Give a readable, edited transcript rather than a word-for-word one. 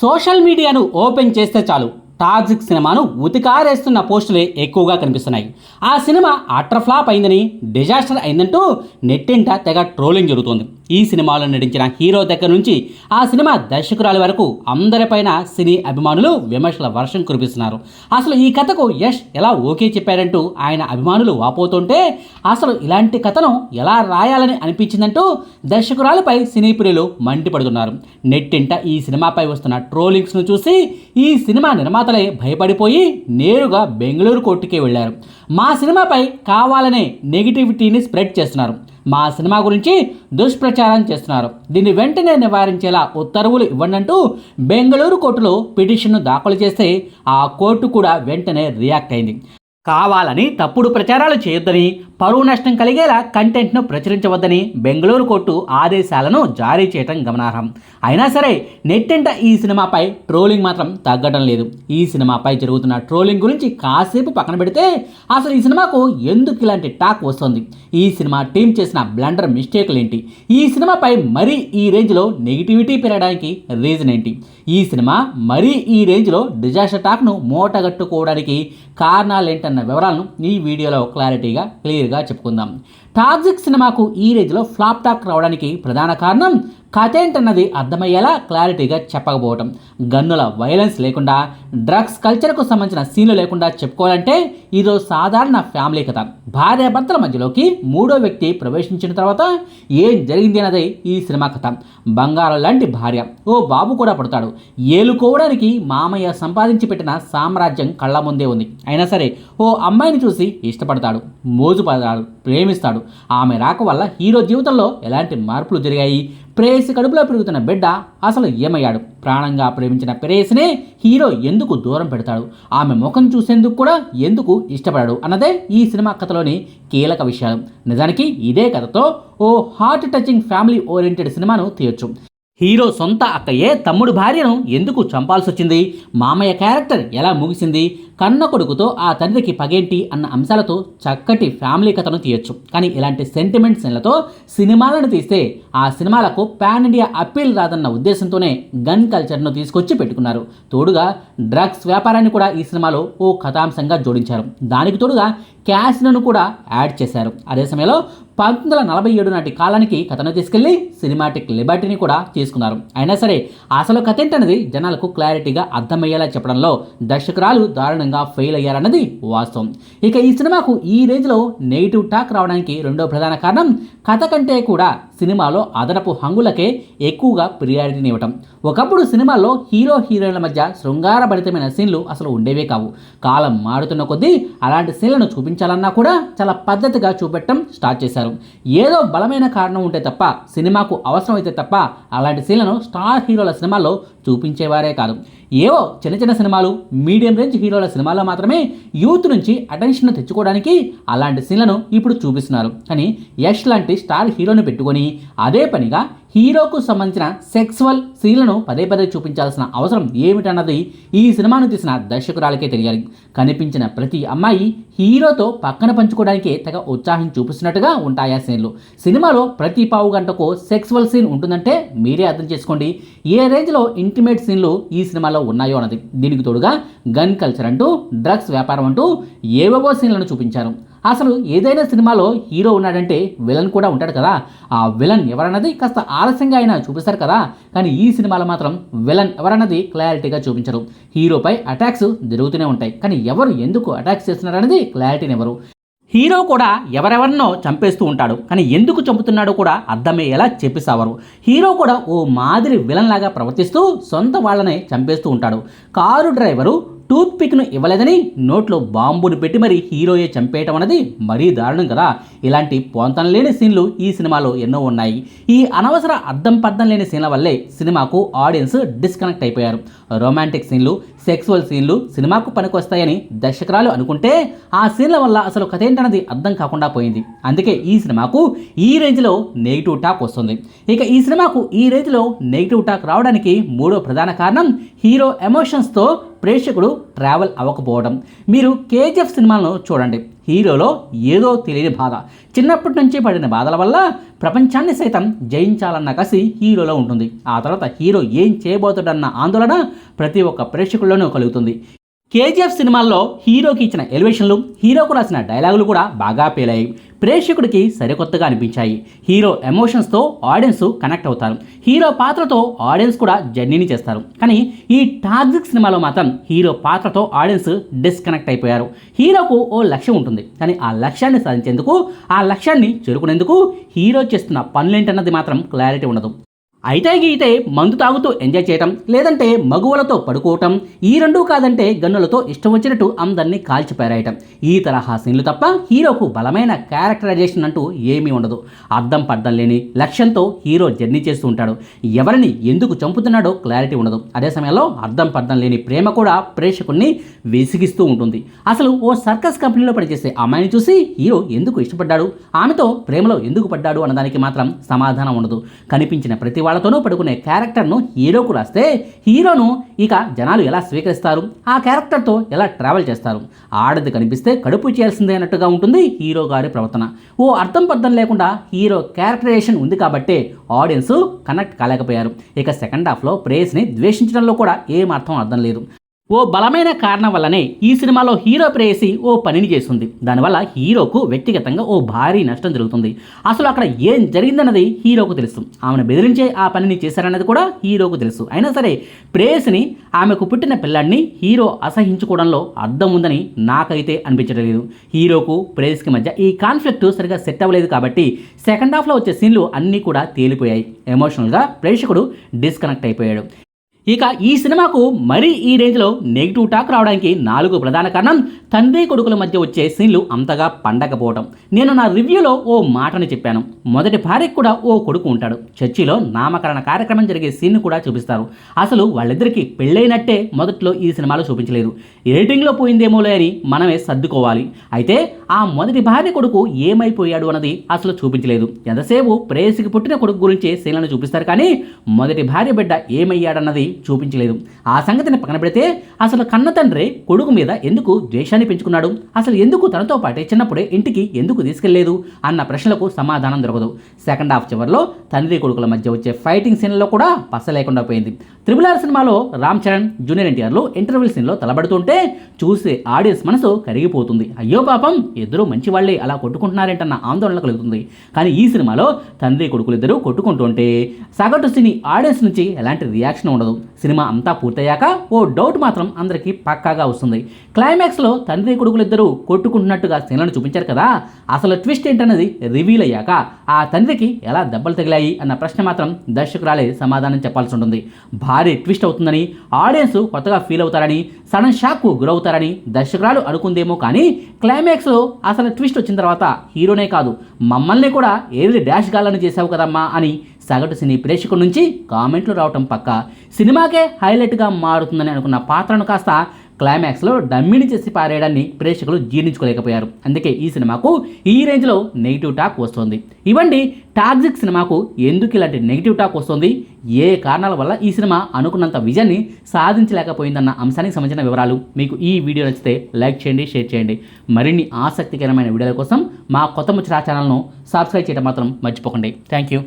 Social మీడియాను open చేస్తే చాలు టాక్సిక్ సినిమాను ఉతికారేస్తున్న పోస్టులే ఎక్కువగా కనిపిస్తున్నాయి. ఆ సినిమా అటర్ ఫ్లాప్ అయిందని, డిజాస్టర్ అయిందంటూ నెట్టింట తెగ ట్రోలింగ్ జరుగుతోంది. ఈ సినిమాలో నటించిన హీరో దగ్గర నుంచి ఆ సినిమా దర్శకురాలి వరకు అందరిపైన సినీ అభిమానులు విమర్శల వర్షం కురిపిస్తున్నారు. అసలు ఈ కథకు యష్ ఎలా ఓకే చెప్పారంటూ ఆయన అభిమానులు వాపోతుంటే, అసలు ఇలాంటి కథను ఎలా రాయాలని అనిపించిందంటూ దర్శకురాలిపై సినీ ప్రియులు మండిపడుతున్నారు. నెట్టింట ఈ సినిమాపై వస్తున్న ట్రోలింగ్స్ను చూసి ఈ సినిమా నిర్మాతలే భయపడిపోయి నేరుగా బెంగళూరు కోర్టుకే వెళ్లారు. మా సినిమాపై కావాలనే నెగిటివిటీని స్ప్రెడ్ చేస్తున్నారు, మా సినిమా గురించి దుష్ప్రచారం చేస్తున్నారు, దీన్ని వెంటనే నివారించేలా ఉత్తర్వులు ఇవ్వండంటూ బెంగళూరు కోర్టులో పిటిషన్ను దాఖలు చేస్తే ఆ కోర్టు కూడా వెంటనే రియాక్ట్ అయింది. కావాలని తప్పుడు ప్రచారాలు చేయొద్దని, పరువు నష్టం కలిగేలా కంటెంట్ను ప్రచురించవద్దని బెంగళూరు కోర్టు ఆదేశాలను జారీ చేయడం గమనార్హం. అయినా సరే నెట్టింట ఈ సినిమాపై ట్రోలింగ్ మాత్రం తగ్గడం లేదు. ఈ సినిమాపై జరుగుతున్న ట్రోలింగ్ గురించి కాసేపు పక్కన పెడితే, అసలు ఈ సినిమాకు ఎందుకు ఇలాంటి టాక్ వస్తుంది, ఈ సినిమా టీం చేసిన బ్లండర్ మిస్టేక్లు ఏంటి, ఈ సినిమాపై మరీ ఈ రేంజ్లో నెగిటివిటీ పెరగడానికి రీజన్ ఏంటి, ఈ సినిమా మరీ ఈ రేంజ్లో డిజాస్టర్ టాక్ను మూటగట్టుకోవడానికి కారణాలేంటన్న వివరాలను ఈ వీడియోలో క్లియర్గా చెప్పుకుందాం. టాక్సిక్ సినిమాకు ఈ రేంజ్లో ఫ్లాప్ టాక్ రావడానికి ప్రధాన కారణం కథేంటన్నది అర్థమయ్యేలా క్లారిటీగా చెప్పకపోవటం. గన్నుల వైలెన్స్ లేకుండా, డ్రగ్స్ కల్చర్కు సంబంధించిన సీన్లు లేకుండా చెప్పుకోవాలంటే ఇదో సాధారణ ఫ్యామిలీ కథ. భార్యాభర్తల మధ్యలోకి మూడో వ్యక్తి ప్రవేశించిన తర్వాత ఏం జరిగింది అన్నదే ఈ సినిమా కథ. బంగారం లాంటి భార్య, ఓ బాబు కూడా పుడతాడు. ఏలుకోవడానికి మామయ్య సంపాదించి పెట్టిన సామ్రాజ్యం కళ్ళ ముందే ఉంది. అయినా సరే ఓ అమ్మాయిని చూసి ఇష్టపడతాడు, మోజుపడతాడు, ప్రేమిస్తాడు. ఆమె రాక వల్ల హీరో జీవితంలో ఎలాంటి మార్పులు జరిగాయి, ప్రేయసి కడుపులో పెరుగుతున్న బిడ్డ అసలు ఏమయ్యాడు, ప్రాణంగా ప్రేమించిన ప్రేయసినే హీరో ఎందుకు దూరం పెడతాడు, ఆమె ముఖం చూసేందుకు కూడా ఎందుకు ఇష్టపడాడు అన్నదే ఈ సినిమా కథలోని కీలక విషయాలు. నిజానికి ఇదే కథతో ఓ హార్ట్ టచింగ్ ఫ్యామిలీ ఓరియంటెడ్ సినిమాను తీయొచ్చు. హీరో సొంత అక్కయ్యే తమ్ముడు భార్యను ఎందుకు చంపాల్సి వచ్చింది, మామయ్య క్యారెక్టర్ ఎలా ముగిసింది, కన్న కొడుకుతో ఆ తండ్రికి పగేంటి అన్న అంశాలతో చక్కటి ఫ్యామిలీ కథను తీయొచ్చు. కానీ ఇలాంటి సెంటిమెంట్ సీన్లతో సినిమాలను తీస్తే ఆ సినిమాలకు పాన్ ఇండియా అప్పీల్ రాదన్న ఉద్దేశంతోనే గన్ కల్చర్ను తీసుకొచ్చి పెట్టుకున్నారు. తోడుగా డ్రగ్స్ వ్యాపారాన్ని కూడా ఈ సినిమాలో ఓ కథాంశంగా జోడించారు. దానికి తోడుగా క్యాసినోను కూడా యాడ్ చేశారు. అదే సమయంలో 1947 నాటి కాలానికి కథను తీసుకెళ్లి సినిమాటిక్ లిబర్టీని కూడా తీసుకున్నారు. అయినా సరే అసలు కథ ఏంటన్నది జనాలకు క్లారిటీగా అర్థమయ్యేలా చెప్పడంలో దర్శకురాలు దారుణంగా ఫెయిల్ అయ్యారన్నది వాస్తవం. ఇక ఈ సినిమాకు ఈ రేంజ్లో నెగిటివ్ టాక్ రావడానికి రెండో ప్రధాన కారణం కథ కంటే కూడా సినిమాలో అదనపు హంగులకే ఎక్కువగా ప్రియారిటీని ఇవ్వటం. ఒకప్పుడు సినిమాల్లో హీరో హీరోయిన్ల మధ్య శృంగారభరితమైన సీన్లు అసలు ఉండేవే కావు. కాలం మారుతున్న కొద్దీ అలాంటి సీన్లను చూపించాలన్నా కూడా చాలా పద్ధతిగా చూపెట్టడం స్టార్ట్ చేశారు. ఏదో బలమైన కారణం ఉంటే తప్ప, సినిమాకు అవసరమైతే తప్ప అలాంటి సీన్లను స్టార్ హీరోల సినిమాల్లో చూపించేవారే కాదు. ఏవో చిన్న చిన్న సినిమాలు, మీడియం రేంజ్ హీరోల సినిమాల్లో మాత్రమే యూత్ నుంచి అటెన్షన్ తెచ్చుకోవడానికి అలాంటి సీన్లను ఇప్పుడు చూపిస్తున్నారు. కానీ యష్ లాంటి స్టార్ హీరోని పెట్టుకొని అదే పనిగా హీరోకు సంబంధించిన సెక్సువల్ సీన్లను పదే పదే చూపించాల్సిన అవసరం ఏమిటన్నది ఈ సినిమాను తీసిన దర్శకురాలకే తెలియాలి. కనిపించిన ప్రతి అమ్మాయి హీరోతో పక్కన పంచుకోవడానికే తెగ ఉత్సాహం చూపిస్తున్నట్టుగా ఉంటాయా సీన్లు. సినిమాలో ప్రతి పావు గంటకు సెక్సువల్ సీన్ ఉంటుందంటే మీరే అర్థం చేసుకోండి ఏ రేంజ్లో ఇంటిమేట్ సీన్లు ఈ సినిమాలో ఉన్నాయో అన్నది. దీనికి తోడుగా గన్ కల్చర్ అంటూ, డ్రగ్స్ వ్యాపారం అంటూ ఏవేవో సీన్లను చూపించారు. అసలు ఏదైనా సినిమాలో హీరో ఉన్నాడంటే విలన్ కూడా ఉంటాడు కదా, ఆ విలన్ ఎవరన్నది కాస్త ఆలస్యంగా అయినా చూపిస్తారు కదా. కానీ ఈ సినిమాలో మాత్రం విలన్ ఎవరన్నది క్లారిటీగా చూపించరు. హీరోపై అటాక్స్ జరుగుతూనే ఉంటాయి, కానీ ఎవరు ఎందుకు అటాక్స్ చేస్తున్నారన్నది క్లారిటీని ఎవరు. హీరో కూడా ఎవరెవరినో చంపేస్తూ ఉంటాడు, కానీ ఎందుకు చంపుతున్నాడో కూడా అర్థమయ్యేలా చెప్పిసావరు. హీరో కూడా ఓ మాదిరి విలన్ లాగా ప్రవర్తిస్తూ సొంత వాళ్ళనే చంపేస్తూ ఉంటాడు. కారు డ్రైవరు టూత్ పిక్ను ఇవ్వలేదని నోట్లో బాంబును పెట్టి మరి హీరోయే చంపేయటం అనేది మరీ దారుణం కదా. ఇలాంటి పొంతం లేని సీన్లు ఈ సినిమాలో ఎన్నో ఉన్నాయి. ఈ అనవసర అర్థం పర్థం లేని సీన్ల వల్లే సినిమాకు ఆడియన్స్ డిస్కనెక్ట్ అయిపోయారు. రొమాంటిక్ సీన్లు, సెక్సువల్ సీన్లు సినిమాకు పనికొస్తాయని దర్శకురాలు అనుకుంటే ఆ సీన్ల వల్ల అసలు కథ ఏంటన్నది అర్థం కాకుండా పోయింది. అందుకే ఈ సినిమాకు ఈ రేంజ్లో నెగిటివ్ టాక్ వస్తుంది. ఇక ఈ సినిమాకు ఈ రేంజ్లో నెగిటివ్ టాక్ రావడానికి మూడో ప్రధాన కారణం హీరో ఎమోషన్స్తో ప్రేక్షకుడు ట్రావెల్ అవ్వకపోవడం. మీరు కేజీఎఫ్ సినిమాలను చూడండి. హీరోలో ఏదో తెలియని బాధ, చిన్నప్పటి నుంచి పడిన బాధల వల్ల ప్రపంచాన్ని సైతం జయించాలన్న కసి హీరోలో ఉంటుంది. ఆ తర్వాత హీరో ఏం చేయబోతాడన్న ఆందోళన ప్రతి ఒక్క ప్రేక్షకుల్లోనూ కలుగుతుంది. కేజీఎఫ్ సినిమాల్లో హీరోకి ఇచ్చిన ఎలివేషన్లు, హీరోకు రాసిన డైలాగులు కూడా బాగా పేలాయి. ప్రేక్షకుడికి సరికొత్తగా అనిపించాయి. హీరో ఎమోషన్స్తో ఆడియన్స్ కనెక్ట్ అవుతారు. హీరో పాత్రతో ఆడియన్స్ కూడా జర్నీని చేస్తారు. కానీ ఈ టాక్సిక్ సినిమాలో మాత్రం హీరో పాత్రతో ఆడియన్స్ డిస్కనెక్ట్ అయిపోయారు. హీరోకు ఓ లక్ష్యం ఉంటుంది, కానీ ఆ లక్ష్యాన్ని సాధించేందుకు, ఆ లక్ష్యాన్ని చేరుకునేందుకు హీరో చేస్తున్న పనులేంటన్నది మాత్రం క్లారిటీ ఉండదు. అయితే గీతే మందు తాగుతూ ఎంజాయ్ చేయటం, లేదంటే మగువలతో పడుకోవటం, ఈ రెండూ కాదంటే గన్నులతో ఇష్టం వచ్చినట్టు అందరినీ కాల్చిపారేయటం, ఈ తరహా సీన్లు తప్ప హీరోకు బలమైన క్యారెక్టరైజేషన్ అంటూ ఏమీ ఉండదు. అర్థం పర్థం లేని లక్ష్యంతో హీరో జర్నీ చేస్తూ ఉంటాడు. ఎవరిని ఎందుకు చంపుతున్నాడో క్లారిటీ ఉండదు. అదే సమయంలో అర్థం పర్థం లేని ప్రేమ కూడా ప్రేక్షకుల్ని విసిగిస్తూ ఉంటుంది. అసలు ఓ సర్కస్ కంపెనీలో పనిచేసే అమ్మాయిని చూసి హీరో ఎందుకు ఇష్టపడ్డాడు, ఆమెతో ప్రేమలో ఎందుకు పడ్డాడు అన్నదానికి మాత్రం సమాధానం ఉండదు. కనిపించిన ప్రతి వాళ్ళతోనూ పడుకునే క్యారెక్టర్ను హీరోకు రాస్తే హీరోను ఇక జనాలు ఎలా స్వీకరిస్తారు, ఆ క్యారెక్టర్తో ఎలా ట్రావెల్ చేస్తారు? ఆడది కనిపిస్తే కడుపు చేయాల్సిందే అన్నట్టుగా ఉంటుంది హీరో గారి ప్రవర్తన. ఓ అర్థం పర్థం లేకుండా హీరో క్యారెక్టరైజేషన్ ఉంది కాబట్టే ఆడియన్స్ కనెక్ట్ కాలేకపోయారు. ఇక సెకండ్ హాఫ్లో ప్రేయస్ని ద్వేషించడంలో కూడా ఏమాత్రం అర్థం లేదు. ఓ బలమైన కారణం వల్లనే ఈ సినిమాలో హీరో ప్రేయసి ఓ పనిని చేస్తుంది. దానివల్ల హీరోకు వ్యక్తిగతంగా ఓ భారీ నష్టం జరుగుతుంది. అసలు అక్కడ ఏం జరిగిందన్నది హీరోకు తెలుసు. ఆమెను బెదిరించే ఆ పనిని చేశారన్నది కూడా హీరోకు తెలుసు. అయినా సరే ప్రేయసిని, ఆమెకు పుట్టిన పిల్లాడిని హీరో అసహించుకోవడంలో అర్థం ఉందని నాకైతే అనిపించడం లేదు. హీరోకు ప్రేయస్కి మధ్య ఈ కాన్ఫ్లిక్ట్ సరిగా సెట్ అవ్వలేదు కాబట్టి సెకండ్ హాఫ్లో వచ్చే సీన్లు అన్నీ కూడా తేలిపోయాయి. ఎమోషనల్గా ప్రేక్షకుడు డిస్కనెక్ట్ అయిపోయాడు. ఇక ఈ సినిమాకు మరీ ఈ రేంజ్లో నెగిటివ్ టాక్ రావడానికి 4 ప్రధాన కారణం తండ్రి కొడుకుల మధ్య వచ్చే సీన్లు అంతగా పండకపోవడం. నేను నా రివ్యూలో ఓ మాటని చెప్పాను. మొదటి భార్యకు కూడా ఓ కొడుకు ఉంటాడు. చర్చిలో నామకరణ కార్యక్రమం జరిగే సీన్ కూడా చూపిస్తారు. అసలు వాళ్ళిద్దరికీ పెళ్ళైనట్టే మొదట్లో ఈ సినిమాలో చూపించలేదు. ఎడిటింగ్లో పోయిందేమోలే అని మనమే సర్దుకోవాలి. అయితే ఆ మొదటి భార్య కొడుకు ఏమైపోయాడు అన్నది అసలు చూపించలేదు. ఎంతసేపు ప్రేయసికి పుట్టిన కొడుకు గురించి సీన్లను చూపిస్తారు, కానీ మొదటి భార్య బిడ్డ ఏమయ్యాడన్నది చూపించలేదు. ఆ సంగతిని పక్కన పెడితే అసలు కన్న తండ్రి కొడుకు మీద ఎందుకు ద్వేషాన్ని పెంచుకున్నాడు, అసలు ఎందుకు తనతో పాటే చిన్నప్పుడే ఇంటికి ఎందుకు తీసుకెళ్లేదు అన్న ప్రశ్నలకు సమాధానం దొరకదు. సెకండ్ హాఫ్ చివరిలో తండ్రి కొడుకుల మధ్య వచ్చే ఫైటింగ్ సీన్లలో కూడా పస లేకుండా పోయింది. RRR సినిమాలో రామ్ చరణ్, జూనియర్ ఎన్టీఆర్లు ఇంటర్వెల్ సీన్లో తలబడుతుంటే చూసే ఆడియన్స్ మనసు కరిగిపోతుంది. అయ్యో పాపం, ఇద్దరు మంచి వాళ్ళే అలా కొట్టుకుంటున్నారేంటన్న ఆందోళన కలుగుతుంది. కానీ ఈ సినిమాలో తండ్రి కొడుకులిద్దరూ కొట్టుకుంటుంటే సగటు సినీ ఆడియన్స్ నుంచి ఎలాంటి రియాక్షన్ ఉండదు. సినిమా అంతా పూర్తయ్యాక ఓ డౌట్ మాత్రం అందరికీ పక్కాగా వస్తుంది. క్లైమాక్స్లో తండ్రి కొడుకులిద్దరూ కొట్టుకుంటున్నట్టుగా సీన్లను చూపించారు కదా, అసలు ట్విస్ట్ ఏంటన్నది రివీల్ అయ్యాక ఆ తండ్రికి ఎలా దెబ్బలు తగిలాయి అన్న ప్రశ్న మాత్రం దర్శకురాలే సమాధానం చెప్పాల్సి ఉంటుంది. భారీ ట్విస్ట్ అవుతుందని, ఆడియన్స్ కొత్తగా ఫీల్ అవుతారని, సడన్ షాక్కు గురవుతారని దర్శకురాలు అనుకుందేమో, కానీ క్లైమాక్స్లో అసలు ట్విస్ట్ వచ్చిన తర్వాత హీరోనే కాదు మమ్మల్ని కూడా ఏది డాష్ గాలని చేసావు కదమ్మా అని సగటు సినీ ప్రేక్షకుల నుంచి కామెంట్లు రావటం పక్క. సినిమాకే హైలైట్గా మారుతుందని అనుకున్న పాత్రను కాస్త క్లైమాక్స్లో డమ్మిని చేసి పారేయడాన్ని ప్రేక్షకులు జీర్ణించుకోలేకపోయారు. అందుకే ఈ సినిమాకు ఈ రేంజ్లో నెగిటివ్ టాక్ వస్తుంది. ఇవ్వండి టాక్సిక్ సినిమాకు ఎందుకు ఇలాంటి నెగిటివ్ టాక్ వస్తుంది, ఏ కారణాల వల్ల ఈ సినిమా అనుకున్నంత విజయాన్ని సాధించలేకపోయిందన్న అంశానికి సంబంధించిన వివరాలు. మీకు ఈ వీడియో నచ్చితే లైక్ చేయండి, షేర్ చేయండి. మరిన్ని ఆసక్తికరమైన వీడియోల కోసం మా కొత్త ముచ్చట ఛానల్ను సబ్స్క్రైబ్ చేయడం మాత్రం మర్చిపోకండి. Thank you.